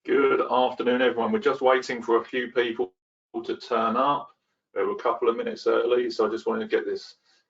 Good afternoon, everyone. We're just waiting for a few people to turn up. We're a couple of minutes early, so I just wanted to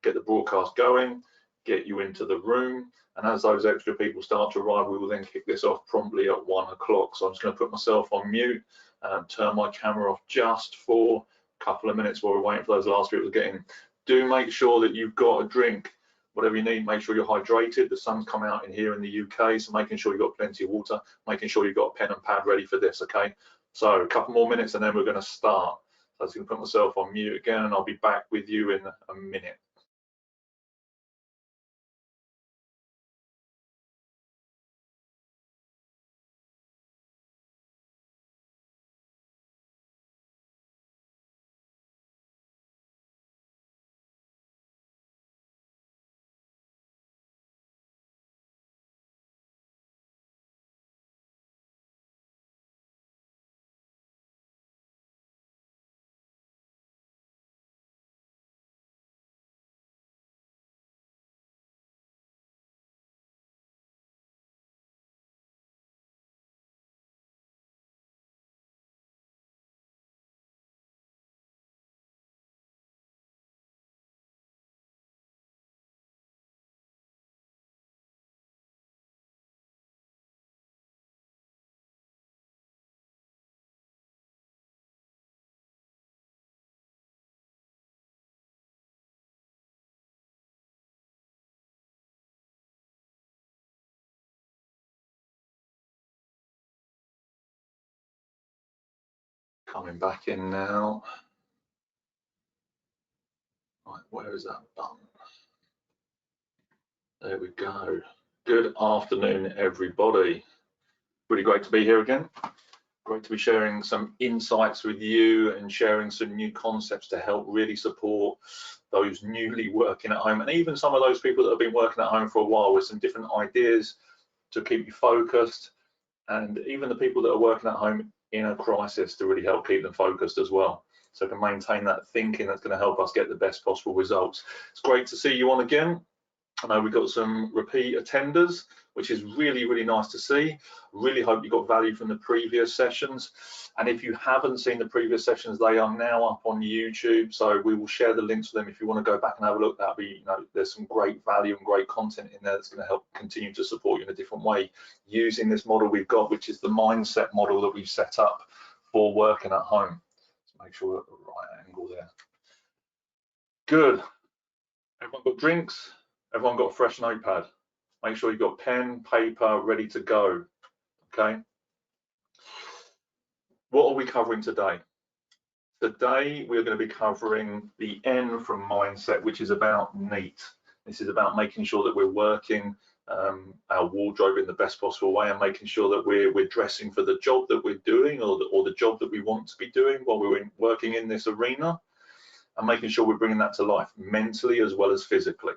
get the broadcast going, get you into the room, and as those extra people start to arrive, we will then kick this off promptly at 1 o'clock. So I'm just going to put myself on mute and turn my camera off just for a couple of minutes while we're waiting for those last people to get in. Do make sure that you've got a drink. Whatever you need, make sure you're hydrated. The sun's come out in here in the UK, so making sure you've got plenty of water, making sure you've got a pen and pad ready for this, okay? So a couple more minutes and then we're going to start. So I'm just going to put myself on mute again and I'll be back with you in a minute. Coming back in now. Right, where is that button? There we go. Good afternoon, everybody. Really great to be here again. Great to be sharing some insights with you and sharing some new concepts to help really support those newly working at home and even some of those people that have been working at home for a while with some different ideas to keep you focused, and even the people that are working at home in a crisis to really help keep them focused as well. So to maintain that thinking that's going to help us get the best possible results. It's great to see you on again. I know we've got some repeat attenders, which is really, really nice to see. Really hope you got value from the previous sessions. And if you haven't seen the previous sessions, they are now up on YouTube. So we will share the links for them. If you want to go back and have a look, that'll be, there's some great value and great content in there that's going to help continue to support you in a different way using this model we've got, which is the mindset model that we've set up for working at home. Let's make sure we're at the right angle there. Good. Everyone got drinks? Everyone got a fresh notepad? Make sure you've got pen, paper ready to go, okay? What are we covering today? Today, we're going to be covering the N from mindset, which is about neat. This is about making sure that we're working our wardrobe in the best possible way and making sure that we're dressing for the job that we're doing or the job that we want to be doing while we're working in this arena, and making sure we're bringing that to life mentally as well as physically.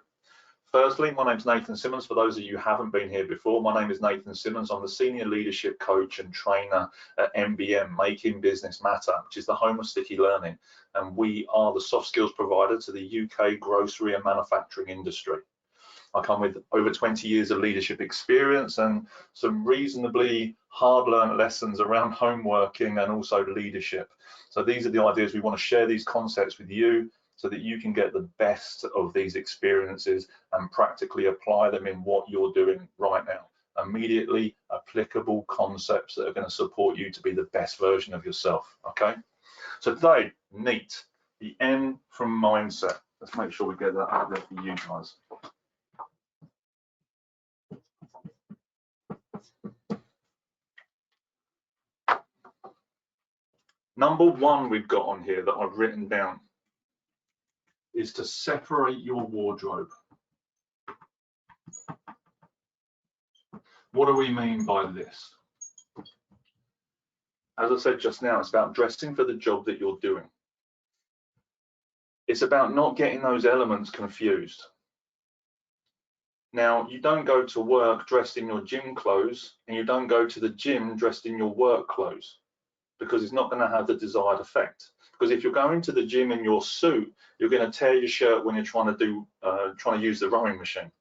Firstly, my name's Nathan Simmonds. For those of you who haven't been here before, my name is Nathan Simmonds. I'm the Senior Leadership Coach and Trainer at MBM, Making Business Matter, which is the home of sticky learning. And we are the soft skills provider to the UK grocery and manufacturing industry. I come with over 20 years of leadership experience and some reasonably hard-learned lessons around home working and also leadership. So these are the ideas. We want to share these concepts with you so that you can get the best of these experiences and practically apply them in what you're doing right now. Immediately applicable concepts that are going to support you to be the best version of yourself, okay? So today, neat, the N from mindset. Let's make sure we get that out there for you guys. Number one we've got on here that I've written down is to separate your wardrobe. What do we mean by this? As I said just now, it's about dressing for the job that you're doing. It's about not getting those elements confused. Now, you don't go to work dressed in your gym clothes and you don't go to the gym dressed in your work clothes, because it's not going to have the desired effect. Because if you're going to the gym in your suit, you're going to tear your shirt when you're trying to use the rowing machine.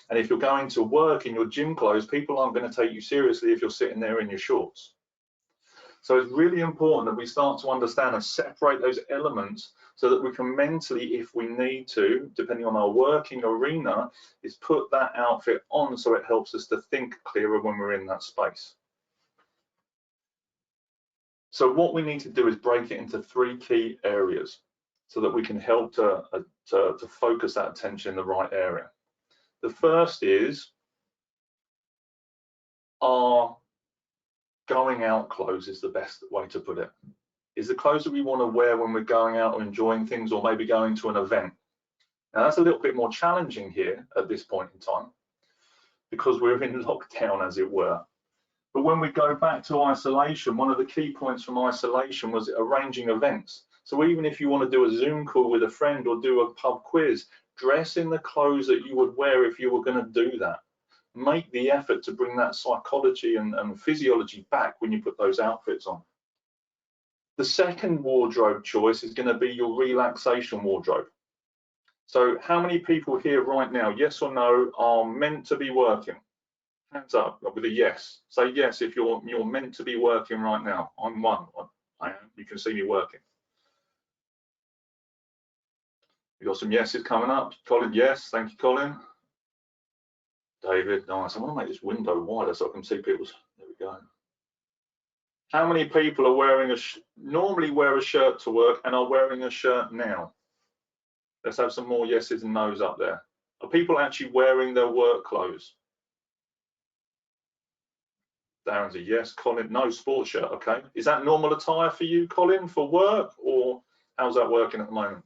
And if you're going to work in your gym clothes, people aren't going to take you seriously if you're sitting there in your shorts. So it's really important that we start to understand and separate those elements so that we can mentally, if we need to, depending on our working arena, is put that outfit on so it helps us to think clearer when we're in that space. So what we need to do is break it into 3 key areas so that we can help to focus that attention in the right area. The first is our going out clothes is the best way to put it. Is the clothes that we want to wear when we're going out or enjoying things, or maybe going to an event. Now that's a little bit more challenging here at this point in time because we're in lockdown, as it were. But when we go back to isolation, one of the key points from isolation was arranging events. So even if you want to do a Zoom call with a friend or do a pub quiz, dress in the clothes that you would wear if you were going to do that. Make the effort to bring that psychology and physiology back when you put those outfits on. The second wardrobe choice is going to be your relaxation wardrobe. So how many people here right now, yes or no, are meant to be working? Hands up with a yes. Say yes if you're meant to be working right now. I'm one. I am. You can see me working. We've got some yeses coming up. Colin, yes. Thank you, Colin. David, nice. I want to make this window wider so I can see people's. There we go. How many people are wearing normally wear a shirt to work and are wearing a shirt now? Let's have some more yeses and nos up there. Are people actually wearing their work clothes? Darren's a yes. Colin, no, sports shirt. Okay. Is that normal attire for you, Colin, for work, or how's that working at the moment?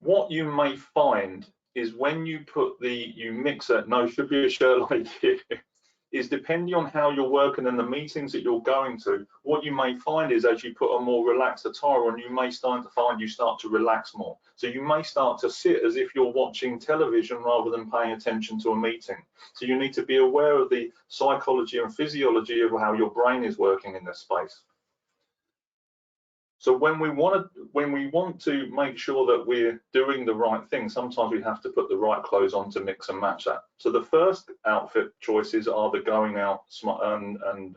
What you may find is when you mix it, no, should be a shirt like here, is depending on how you're working and the meetings that you're going to, what you may find is as you put a more relaxed attire on, you may start to relax more. So you may start to sit as if you're watching television rather than paying attention to a meeting. So you need to be aware of the psychology and physiology of how your brain is working in this space. So when we want to make sure that we're doing the right thing, sometimes we have to put the right clothes on to mix and match that. So the first outfit choices are the going out and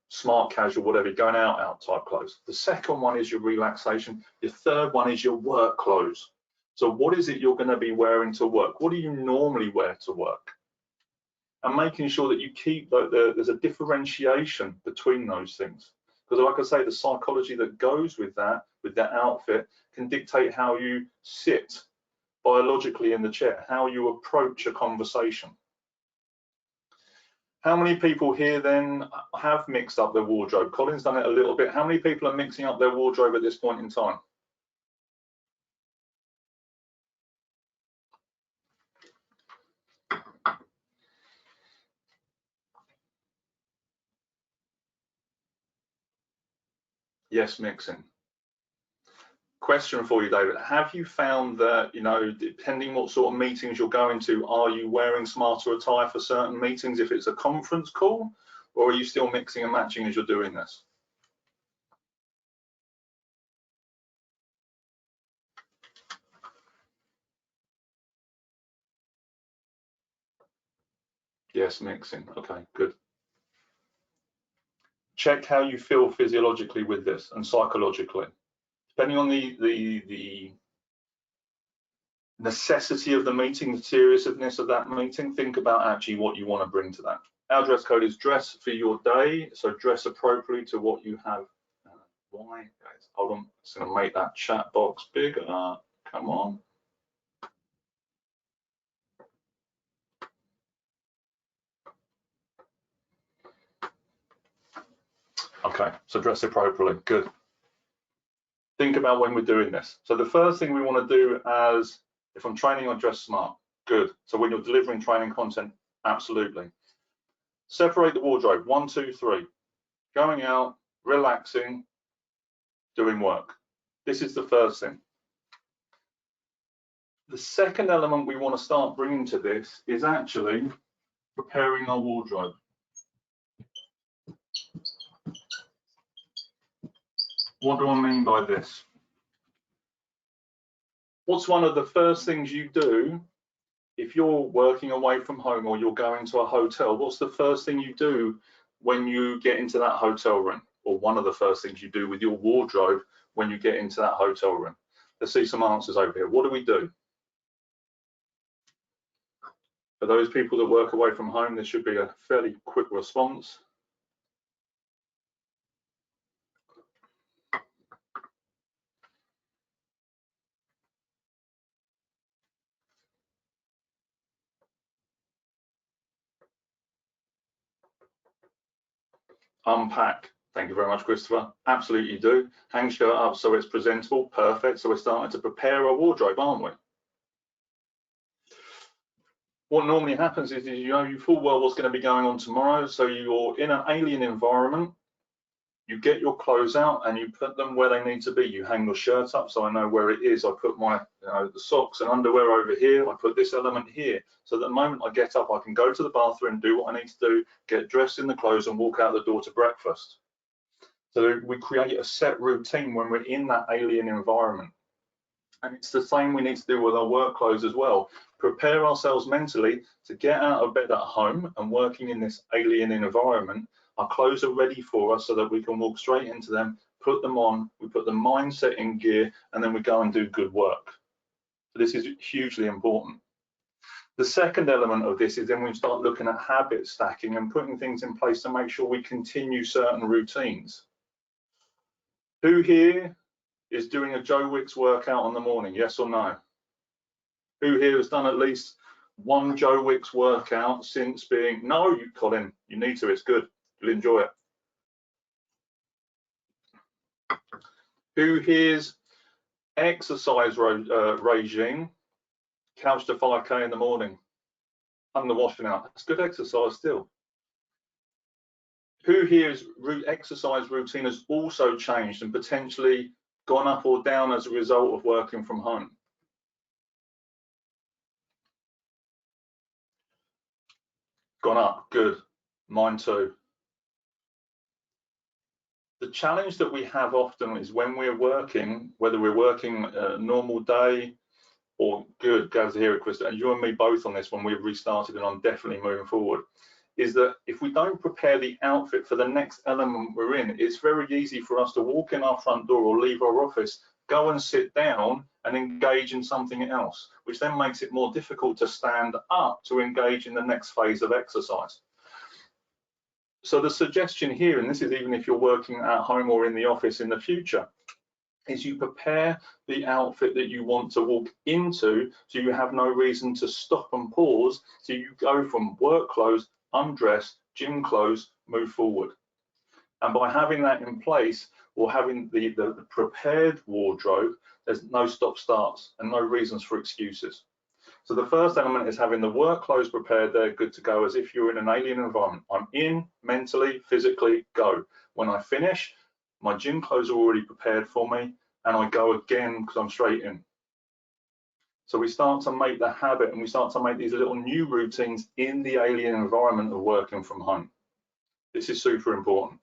smart casual, whatever, going out type clothes. The second one is your relaxation. The third one is your work clothes. So what is it you're going to be wearing to work? What do you normally wear to work? And making sure that you keep there's a differentiation between those things. Because like I say, the psychology that goes with that outfit can dictate how you sit biologically in the chair, how you approach a conversation. How many people here then have mixed up their wardrobe? Colin's done it a little bit. How many people are mixing up their wardrobe at this point in time? Yes, mixing. Question for you, David. Have you found that, depending what sort of meetings you're going to, are you wearing smarter attire for certain meetings if it's a conference call, or are you still mixing and matching as you're doing this? Yes, mixing. Okay, good. Check how you feel physiologically with this and psychologically. Depending on the necessity of the meeting, the seriousness of that meeting, think about actually what you want to bring to that. Our dress code is dress for your day, so dress appropriately to what you have. Why? Guys, hold on, it's going to make that chat box bigger. Come on. Okay, so dress appropriately, good. Think about when we're doing this. So the first thing we want to do as, if I'm training on dress smart, good. So when you're delivering training content, absolutely. Separate the wardrobe, 1, 2, 3. Going out, relaxing, doing work. This is the first thing. The second element we want to start bringing to this is actually preparing our wardrobe. What do I mean by this? What's one of the first things you do if you're working away from home or you're going to a hotel, what's the first thing you do when you get into that hotel room? Or one of the first things you do with your wardrobe when you get into that hotel room? Let's see some answers over here. What do we do? For those people that work away from home, this should be a fairly quick response. Unpack. Thank you very much, Christopher. Absolutely do. Hang shirt up so it's presentable. Perfect. So we're starting to prepare our wardrobe, aren't we? What normally happens is you know you full well what's going to be going on tomorrow. So you're in an alien environment. You get your clothes out and you put them where they need to be. You hang your shirt up so I know where it is. I put my the socks and underwear over here. I put this element here. So that the moment I get up, I can go to the bathroom, do what I need to do, get dressed in the clothes and walk out the door to breakfast. So we create a set routine when we're in that alien environment. And it's the same we need to do with our work clothes as well. Prepare ourselves mentally to get out of bed at home and working in this alien environment. Our clothes are ready for us so that we can walk straight into them, put them on, we put the mindset in gear, and then we go and do good work. So this is hugely important. The second element of this is then we start looking at habit stacking and putting things in place to make sure we continue certain routines. Who here is doing a Joe Wicks workout in the morning? Yes or no? Who here has done at least one Joe Wicks workout since being? No, you, Colin, you need to. It's good. You'll enjoy it. Who here's exercise regime? Couch to 5K in the morning, hung the washing out. That's good exercise still. Who here's exercise routine has also changed and potentially gone up or down as a result of working from home? Gone up, good. Mine too. The challenge that we have often is when we're working, whether we're working a normal day or good, glad to hear it, Krista, and you and me both on this one, we've restarted and I'm definitely moving forward, is that if we don't prepare the outfit for the next element we're in, it's very easy for us to walk in our front door or leave our office, go and sit down and engage in something else, which then makes it more difficult to stand up to engage in the next phase of exercise. So the suggestion here, and this is even if you're working at home or in the office in the future, is you prepare the outfit that you want to walk into so you have no reason to stop and pause. So you go from work clothes, undress, gym clothes, move forward. And by having that in place or having the prepared wardrobe, there's no stop starts and no reasons for excuses. So the first element is having the work clothes prepared. They're good to go as if you're in an alien environment. I'm in mentally, physically, go. When I finish, my gym clothes are already prepared for me and I go again because I'm straight in. So we start to make the habit and we start to make these little new routines in the alien environment of working from home. This is super important.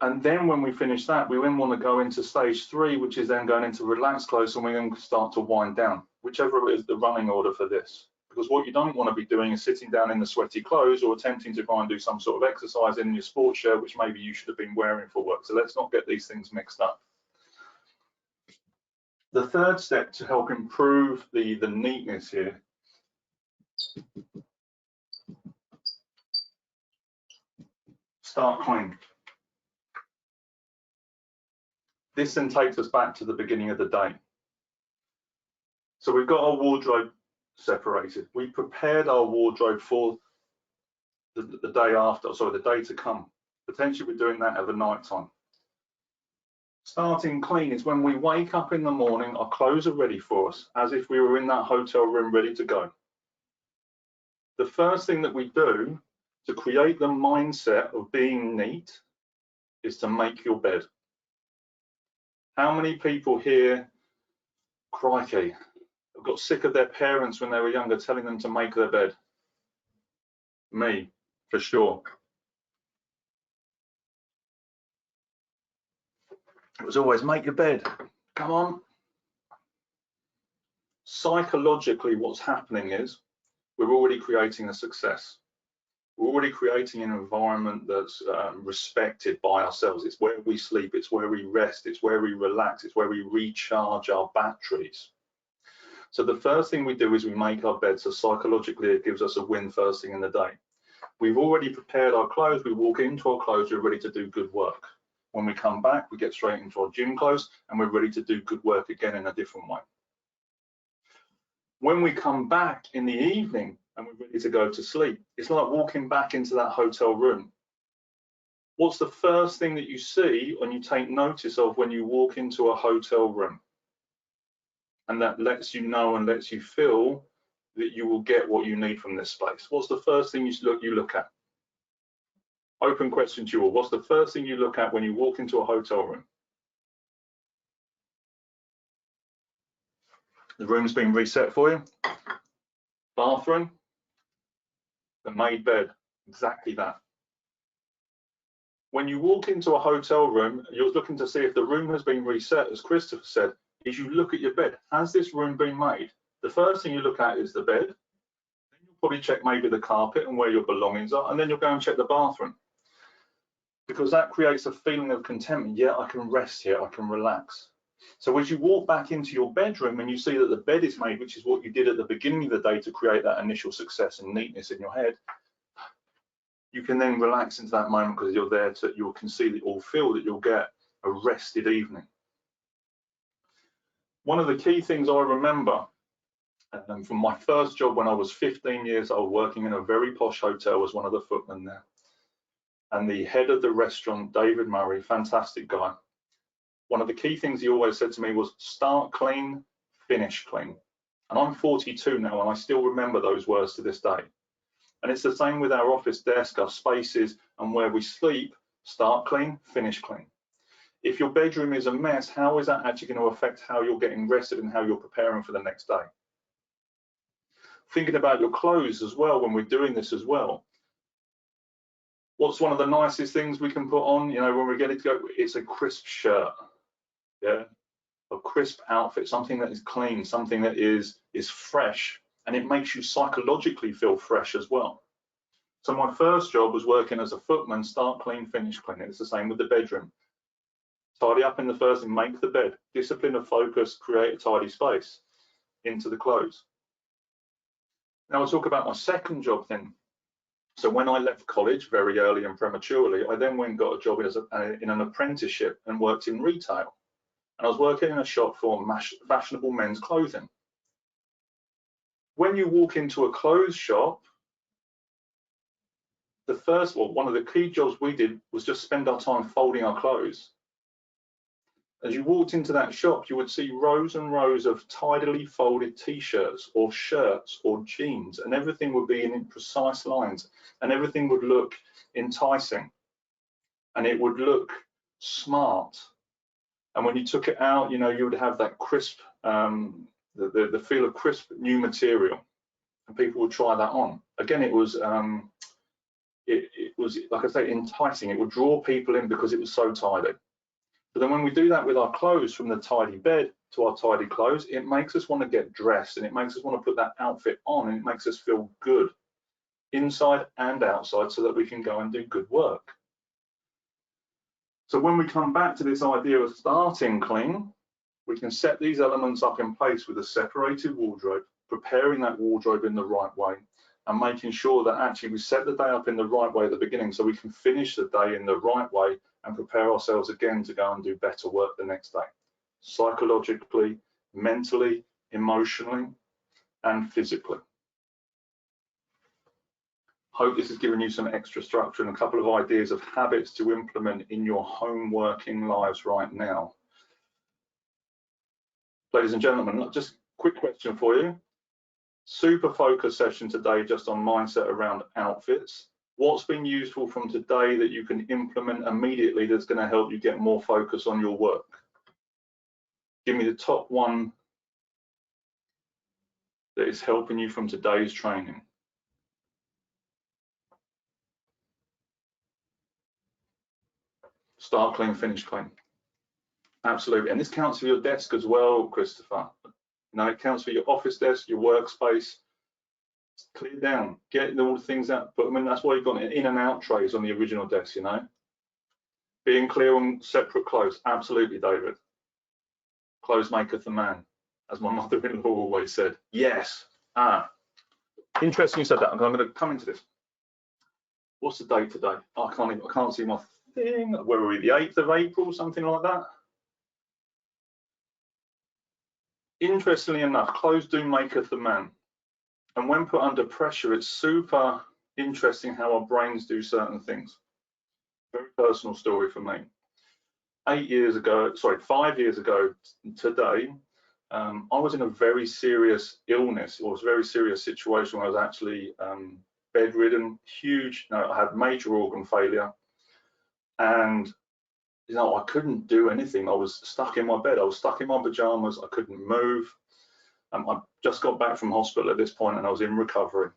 And then when we finish that, we then want to go into stage 3, which is then going into relaxed clothes, and we then start to wind down, whichever is the running order for this. Because what you don't want to be doing is sitting down in the sweaty clothes or attempting to try and do some sort of exercise in your sports shirt, which maybe you should have been wearing for work. So let's not get these things mixed up. The third step to help improve the neatness here start clean. This then takes us back to the beginning of the day. So we've got our wardrobe separated. We prepared our wardrobe for the day after, sorry, the day to come. Potentially we're doing that over night time. Starting clean is when we wake up in the morning, our clothes are ready for us, as if we were in that hotel room ready to go. The first thing that we do to create the mindset of being neat is to make your bed. How many people here, crikey, have got sick of their parents when they were younger telling them to make their bed? Me, for sure. It was always make your bed, come on. Psychologically, what's happening is we're already creating a success. We're already creating an environment that's respected by ourselves. It's where we sleep, it's where we rest, it's where we relax, it's where we recharge our batteries. So the first thing we do is we make our bed, so psychologically it gives us a win first thing in the day. We've already prepared our clothes, we walk into our clothes, we're ready to do good work. When we come back, we get straight into our gym clothes and we're ready to do good work again in a different way. When we come back in the evening and we're ready to go to sleep, it's like walking back into that hotel room. What's the first thing that you see and you take notice of when you walk into a hotel room? And that lets you know and lets you feel that you will get what you need from this space. What's the first thing you look at? Open question to you all. What's the first thing you look at when you walk into a hotel room? The room's been reset for you. Bathroom, the made bed, exactly that. When you walk into a hotel room, you're looking to see if the room has been reset, as Christopher said, is you look at your bed. Has this room been made? The first thing you look at is the bed. Then you'll probably check maybe the carpet and where your belongings are, and then you'll go and check the bathroom. Because that creates a feeling of contentment. Yeah, I can rest here, I can relax. So as you walk back into your bedroom and you see that the bed is made, which is what you did at the beginning of the day to create that initial success and neatness in your head, you can then relax into that moment because you're there to, you can see that or feel that you'll get a rested evening. One of the key things I remember from my first job when I was 15 years old, working in a very posh hotel as one of the footmen there. And the head of the restaurant, David Murray, fantastic guy. One of the key things he always said to me was start clean, finish clean. And I'm 42 now and I still remember those words to this day. And it's the same with our office desk, our spaces and where we sleep, start clean, finish clean. If your bedroom is a mess, how is that actually going to affect how you're getting rested and how you're preparing for the next day? Thinking about your clothes as well when we're doing this as well. What's one of the nicest things we can put on, you know, when we're getting to go? It's a crisp shirt, yeah, a crisp outfit, something that is clean, something that is fresh, and it makes you psychologically feel fresh as well. So my first job was working as a footman, start clean, finish clean. It's the same with the bedroom. Tidy up in the first and make the bed. Discipline of focus, create a tidy space into the clothes. Now I'll talk about my second job then. So when I left college very early and prematurely, I then went and got a job in an apprenticeship and worked in retail. And I was working in a shop for fashionable men's clothing. When you walk into a clothes shop, one of the key jobs we did was just spend our time folding our clothes. As you walked into that shop, you would see rows and rows of tidily folded t-shirts or shirts or jeans, and everything would be in precise lines, and everything would look enticing, and it would look smart. And when you took it out, you know, you would have that crisp, the feel of crisp new material, and people would try that on. Again, it was like I say, enticing. It would draw people in because it was so tidy. But then when we do that with our clothes, from the tidy bed to our tidy clothes, it makes us want to get dressed and it makes us want to put that outfit on and it makes us feel good inside and outside so that we can go and do good work. So when we come back to this idea of starting clean, we can set these elements up in place with a separated wardrobe, preparing that wardrobe in the right way and making sure that actually we set the day up in the right way at the beginning so we can finish the day in the right way and prepare ourselves again to go and do better work the next day, psychologically, mentally, emotionally, and physically. Hope this has given you some extra structure and a couple of ideas of habits to implement in your home working lives right now. Ladies and gentlemen, just a quick question for you. Super focused session today just on mindset around outfits. What's been useful from today that you can implement immediately that's going to help you get more focus on your work? Give me the top one that is helping you from today's training. Start clean, finish clean. Absolutely. And this counts for your desk as well, Christopher. You know, it counts for your office desk, your workspace. Clear down, get all the things out, put them in. That's why you've got in and out trays on the original desk, you know. Being clear on separate clothes, absolutely, David. Clothes maketh the man, as my mother-in-law always said. Yes. Interesting you said that. I'm going to come into this. What's the date today? Oh, I can't see my thing. Where are we? The 8th of April, something like that. Interestingly enough, clothes do maketh the man. And when put under pressure, it's super interesting how our brains do certain things. Very personal story for me. 5 years ago today, I was in a very serious illness. It was a very serious situation where I was actually bedridden, huge. I had major organ failure, and you know, I couldn't do anything. I was stuck in my bed. I was stuck in my pajamas. I couldn't move. I just got back from hospital at this point, and I was in recovery.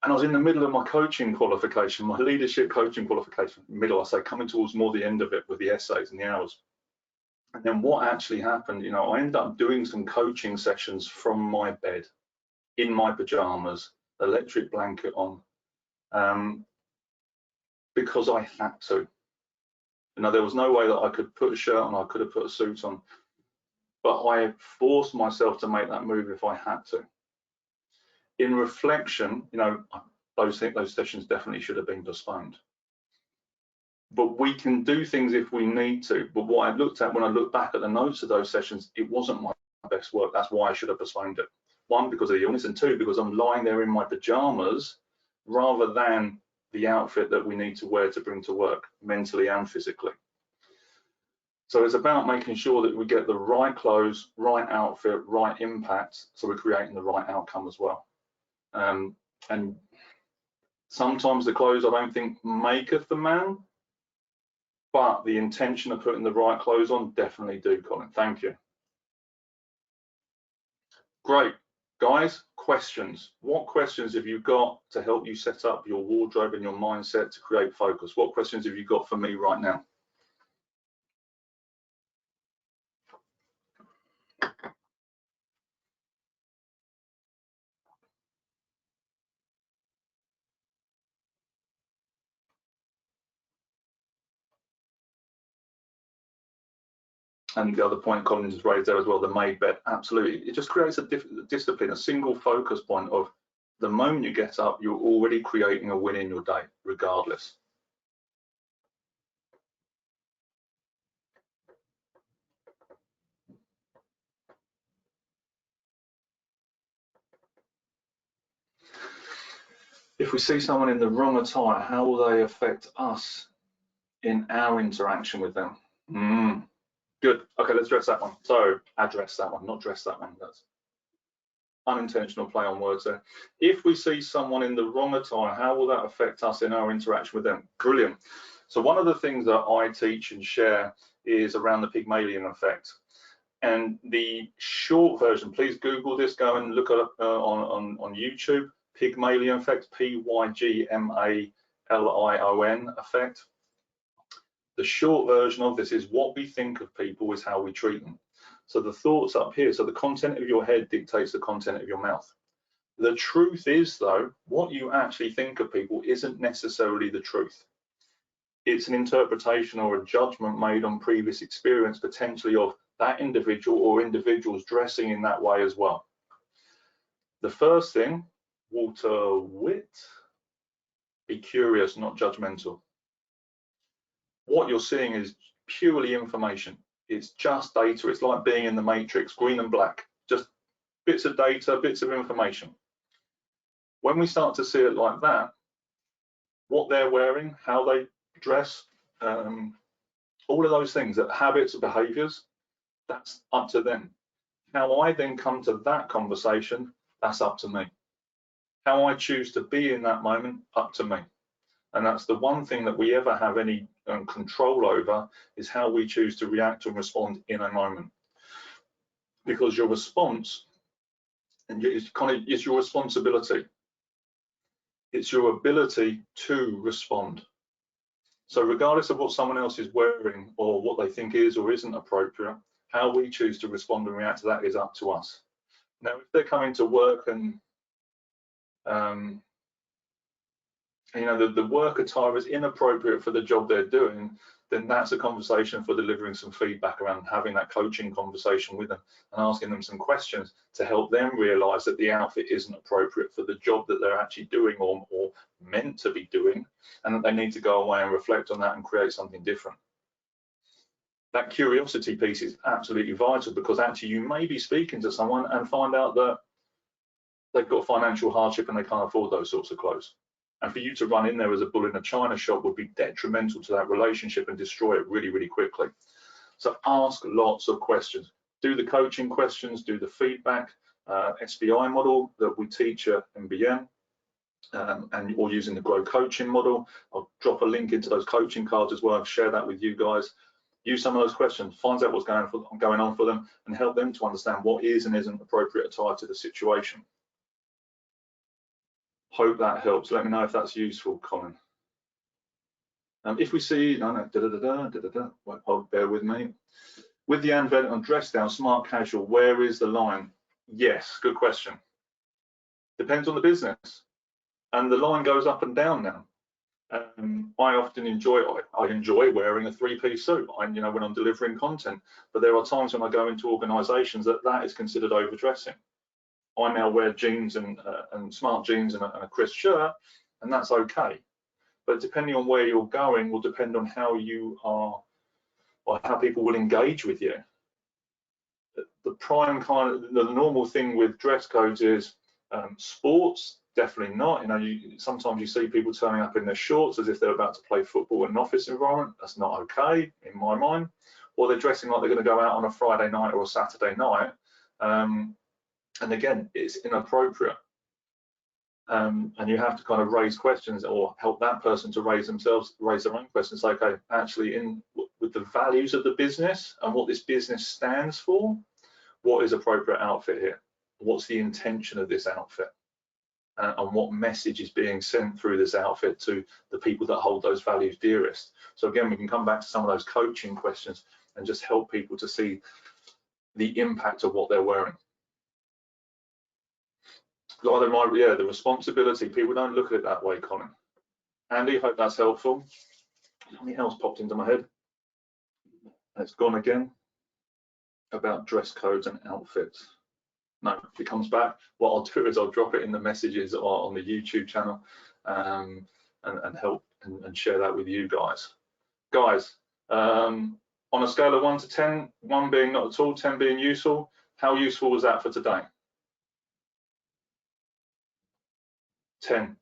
And I was in the middle of my coaching qualification, my leadership coaching qualification. Middle, I say, coming towards more the end of it with the essays and the hours. And then what actually happened, you know, I ended up doing some coaching sessions from my bed, in my pajamas, electric blanket on, because I had to. You know, there was no way that I could put a shirt on, I could have put a suit on, but I forced myself to make that move if I had to. In reflection, you know, those sessions definitely should have been postponed. But we can do things if we need to. But what I looked at when I look back at the notes of those sessions, it wasn't my best work. That's why I should have postponed it. 1, because of the illness, and 2, because I'm lying there in my pajamas rather than the outfit that we need to wear to bring to work, mentally and physically. So it's about making sure that we get the right clothes, right outfit, right impact, so we're creating the right outcome as well. And sometimes the clothes I don't think maketh the man, but the intention of putting the right clothes on definitely do, Colin. Thank you. Great. Guys, questions. What questions have you got to help you set up your wardrobe and your mindset to create focus? What questions have you got for me right now? And the other point Colin just raised there as well, the made bed, absolutely. It just creates a discipline, a single focus point of the moment you get up, you're already creating a win in your day, regardless. If we see someone in the wrong attire, how will they affect us in our interaction with them? Good. Okay, let's address that one. So address that one, not dress that one. That's unintentional play on words there. If we see someone in the wrong attire, how will that affect us in our interaction with them? Brilliant. So one of the things that I teach and share is around the Pygmalion effect. And the short version, please Google this, go and look it up on YouTube, Pygmalion effect, P-Y-G-M-A-L-I-O-N effect. The short version of this is what we think of people is how we treat them. So the thoughts up here, so the content of your head dictates the content of your mouth. The truth is, though, what you actually think of people isn't necessarily the truth. It's an interpretation or a judgment made on previous experience, potentially of that individual or individuals dressing in that way as well. The first thing, Walter Witt, be curious, not judgmental. What you're seeing is purely information. It's just data. It's like being in the matrix, green and black, just bits of data, bits of information. When we start to see it like that, what they're wearing, how they dress, all of those things, that habits, behaviors, that's up to them. How I then come to that conversation, that's up to me. How I choose to be in that moment, up to me. And that's the one thing that we ever have any control over, is how we choose to react and respond in a moment. Because your response, and it's your responsibility. It's your ability to respond. So regardless of what someone else is wearing or what they think is or isn't appropriate, How we choose to respond and react to that is up to us. Now, if they're coming to work and you know, the work attire is inappropriate for the job they're doing, then that's a conversation for delivering some feedback around having that coaching conversation with them and asking them some questions to help them realize that the outfit isn't appropriate for the job that they're actually doing or meant to be doing, and that they need to go away and reflect on that and create something different. That curiosity piece is absolutely vital, because actually you may be speaking to someone and find out that they've got financial hardship and they can't afford those sorts of clothes. And for you to run in there as a bull in a china shop would be detrimental to that relationship and destroy it really, really quickly. So ask lots of questions. Do the coaching questions, do the feedback, SBI model that we teach at MBN, or using the Grow coaching model. I'll drop a link into those coaching cards as well and share that with you guys. Use some of those questions, find out what's going on for them, and help them to understand what is and isn't appropriate attire to the situation. Hope that helps. Let me know if that's useful, Colin. If we see, bear with me. With the advent on dress down, smart casual, where is the line? Yes, good question. Depends on the business. And the line goes up and down now. I often enjoy wearing a three-piece suit, you know, when I'm delivering content. But there are times when I go into organisations that is considered overdressing. I now wear jeans and smart jeans and a crisp shirt, and that's okay. But depending on where you're going will depend on how you are, or how people will engage with you. The prime kind of, the normal thing with dress codes is sports, definitely not. You know, sometimes you see people turning up in their shorts as if they're about to play football in an office environment. That's not okay in my mind. Or they're dressing like they're going to go out on a Friday night or a Saturday night. And again, it's inappropriate. And you have to kind of raise questions or help that person to raise their own questions. Like, okay, actually, with the values of the business and what this business stands for, what is appropriate outfit here? What's the intention of this outfit? And what message is being sent through this outfit to the people that hold those values dearest? So again, we can come back to some of those coaching questions and just help people to see the impact of what they're wearing. The responsibility, people don't look at it that way, Colin. Andy, hope that's helpful. Something else popped into my head. It's gone again, about dress codes and outfits. No, if it comes back, what I'll do is I'll drop it in the messages or on the YouTube channel and help and share that with you guys. Guys, on a scale of 1 to 10, 1 being not at all, 10 being useful, how useful was that for today? 10.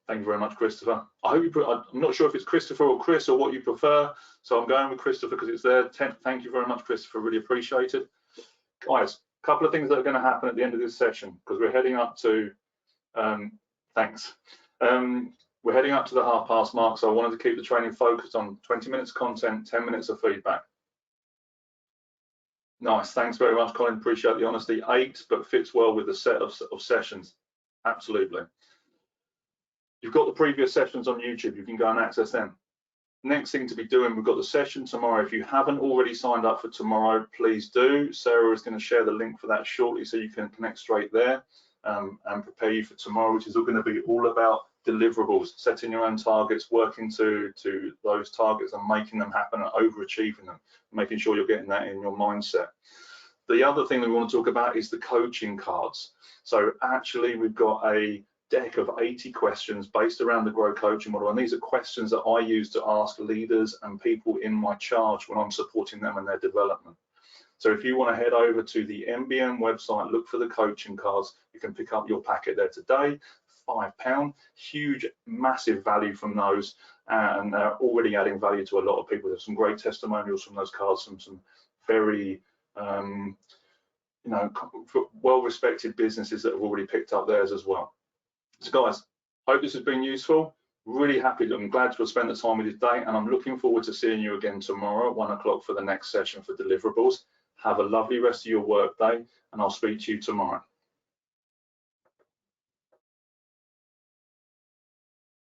Thank you very much, Christopher. I hope I'm not sure if it's Christopher or Chris or what you prefer, so I'm going with Christopher because it's there. 10. Thank you very much, Christopher. Really appreciated. Guys, a couple of things that are going to happen at the end of this session, because we're heading up to, thanks. We're heading up to the 1/2 mark, so I wanted to keep the training focused on 20 minutes content, 10 minutes of feedback. Nice, thanks very much, Colin. Appreciate the honesty. 8, but fits well with the set of sessions. Absolutely. You've got the previous sessions on YouTube. You can go and access them. Next thing to be doing, we've got the session tomorrow. If you haven't already signed up for tomorrow, please do. Sarah is going to share the link for that shortly, so you can connect straight there and prepare you for tomorrow, which is all going to be all about deliverables, setting your own targets, working to those targets and making them happen and overachieving them, making sure you're getting that in your mindset. The other thing that we want to talk about is the coaching cards. So actually, we've got a deck of 80 questions based around the Grow coaching model, and these are questions that I use to ask leaders and people in my charge when I'm supporting them in their development. So if you want to head over to the MBN website, look for the coaching cards, you can pick up your packet there today. £5, huge, massive value from those, and they're already adding value to a lot of people. There's some great testimonials from those cards, some very well-respected businesses that have already picked up theirs as well. So guys, hope this has been useful. Really happy, I'm glad to have spent the time with you today, and I'm looking forward to seeing you again tomorrow at 1 o'clock for the next session for deliverables. Have a lovely rest of your work day, and I'll speak to you tomorrow.